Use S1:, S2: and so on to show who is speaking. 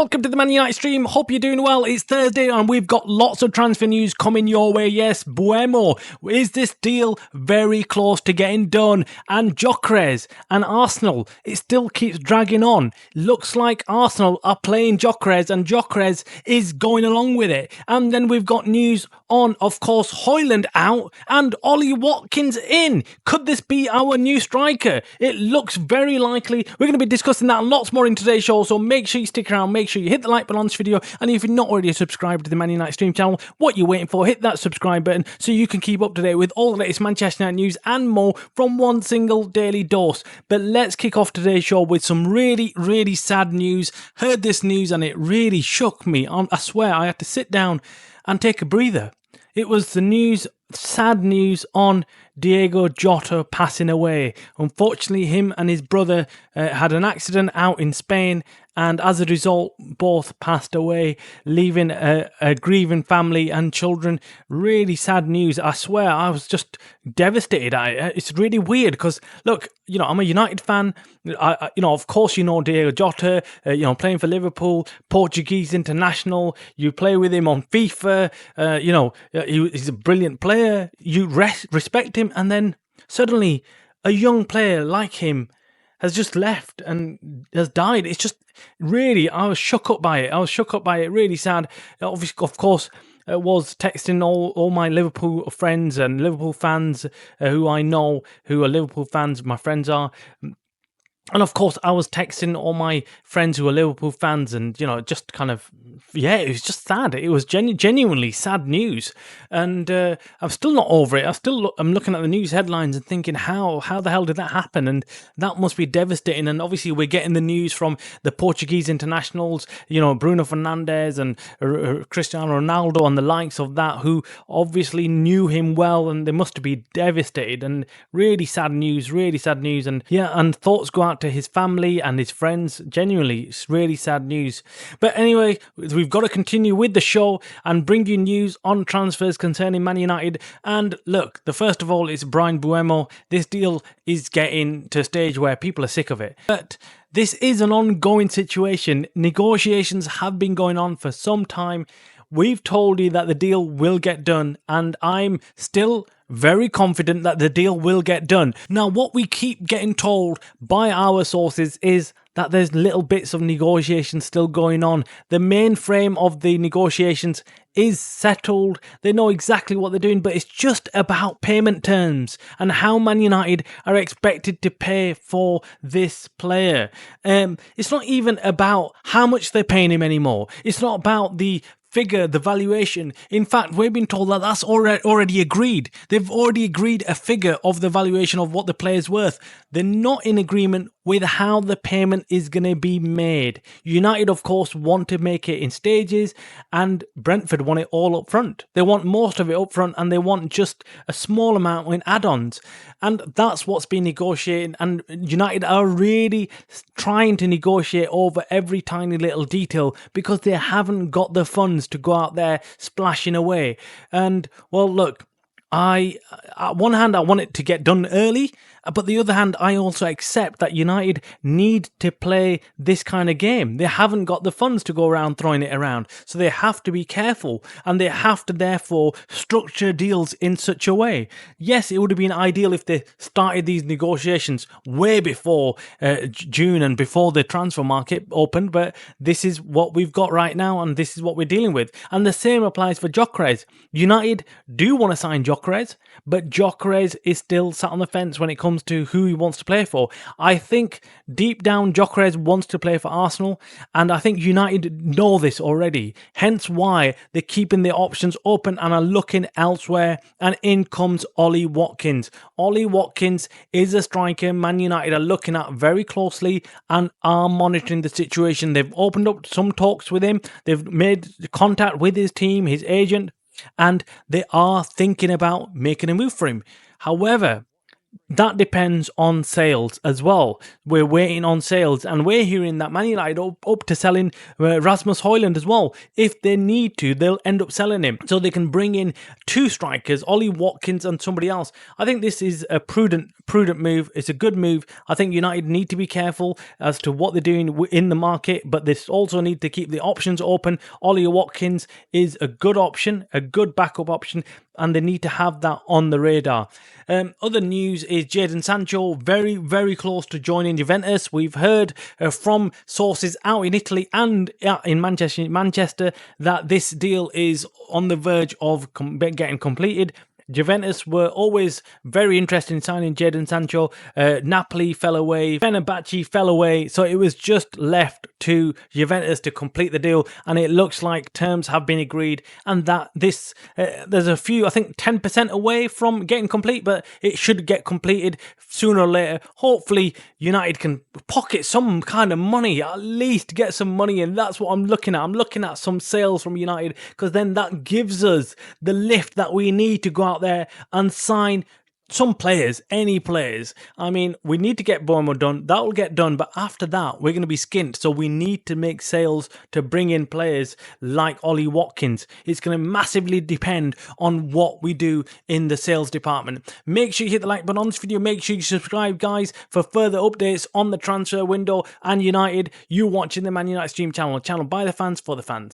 S1: Welcome to the Man United stream. Hope you're doing well. It's Thursday and we've got lots of transfer news coming your way. Yes, Buemo. Is this deal very close to getting done? And Gyökeres and Arsenal. It still keeps dragging on. Looks like Arsenal are playing Gyökeres and Gyökeres is going along with it. And then we've got news on, of course, Højlund out and Ollie Watkins in. Could this be our new striker? It looks very likely. We're going to be discussing that and lots more in today's show, so make sure you stick around. Make sure you hit the like button on this video, and if you're not already subscribed to the Man United stream channel, what you're waiting for, hit that subscribe button so you can keep up to date with all the latest Manchester United news and more from one single daily dose. But let's kick off today's show with some really sad news. Heard this news and it really shook me. I swear I had to sit down and take a breather. It was the news, sad news on Diego Jota passing away. Unfortunately, him and his brother had an accident out in Spain, and as a result, both passed away, leaving a grieving family and children. Really sad news. I swear, I was just devastated. It's really weird because, look, I'm a United fan. Of course, Diego Jota, playing for Liverpool, Portuguese international. You play with him on FIFA. He's a brilliant player. You respect him, and then suddenly a young player like him has just left and has died. It's just really, I was shook up by it. Really sad. Obviously, of course, was texting all my Liverpool friends and Liverpool fans who I know who are Liverpool fans. My friends are. And of course, I was texting all my friends who are Liverpool fans, and just kind of, it was just sad. It was genuinely sad news, and I'm still not over it. I'm looking at the news headlines and thinking, how the hell did that happen? And that must be devastating. And obviously, we're getting the news from the Portuguese internationals, Bruno Fernandes and Cristiano Ronaldo and the likes of that, who obviously knew him well, and they must be devastated. And really sad news. And and thoughts go out to his family and his friends. Genuinely, it's really sad news. But anyway, we've got to continue with the show and bring you news on transfers concerning Man United. And look, the first of all is Bryan Mbeumo. This deal is getting to a stage where people are sick of it. But this is an ongoing situation. Negotiations have been going on for some time. We've told you that the deal will get done, and I'm still very confident that the deal will get done. Now, what we keep getting told by our sources is that there's little bits of negotiations still going on. The main frame of the negotiations is settled. They know exactly what they're doing, but it's just about payment terms and how Man United are expected to pay for this player. It's not even about how much they're paying him anymore. It's not about the figure, the valuation. In fact, we've been told that that's already agreed. They've already agreed a figure of the valuation of what the player's worth. They're not in agreement with how the payment is going to be made. United, of course, want to make it in stages, and Brentford want it all up front. They want most of it up front, and they want just a small amount in add-ons. And that's what's been negotiated, and United are really trying to negotiate over every tiny little detail because they haven't got the funds to go out there splashing away. And, well, look, on one hand, I want it to get done early, but the other hand, I also accept that United need to play this kind of game. They haven't got the funds to go around throwing it around, so they have to be careful, and they have to therefore structure deals in such a way. Yes, it would have been ideal if they started these negotiations way before June and before the transfer market opened, but this is what we've got right now, and this is what we're dealing with. And the same applies for Gyökeres. United do want to sign Gyökeres, but Gyökeres is still sat on the fence when it comes to who he wants to play for. I think deep down Gyökeres wants to play for Arsenal, and I think United know this already. Hence why they're keeping the options open and are looking elsewhere, and in comes Ollie Watkins. Ollie Watkins is a striker Man United are looking at very closely and are monitoring the situation. They've opened up some talks with him. They've made contact with his team, his agent, and they are thinking about making a move for him. However, that depends on sales as well. We're waiting on sales, and we're hearing that Man United up to selling Rasmus Højlund as well. If they need to, they'll end up selling him so they can bring in two strikers, Ollie Watkins and somebody else. I think this is a prudent move. It's a good move. I think United need to be careful as to what they're doing in the market, but they also need to keep the options open. Ollie Watkins is a good option, a good backup option, and they need to have that on the radar. Other news is Jadon Sancho very, very close to joining Juventus. We've heard from sources out in Italy and in Manchester that this deal is on the verge of getting completed. Juventus were always very interested in signing Jadon Sancho. Napoli fell away. Fenerbahce fell away. So it was just left to Juventus to complete the deal. And it looks like terms have been agreed. And that this, there's a few, I think 10% away from getting complete. But it should get completed sooner or later. Hopefully United can pocket some kind of money. At least get some money in. That's what I'm looking at. I'm looking at some sales from United. Because then that gives us the lift that we need to go out there and sign some players, any players. I mean, we need to get Bournemouth done. That will get done, but after that, we're going to be skint. So we need to make sales to bring in players like Ollie Watkins. It's going to massively depend on what we do in the sales department. Make sure you hit the like button on this video. Make sure you subscribe, guys, for further updates on the transfer window and United. You watching the Man United Stream channel by the fans for the fans.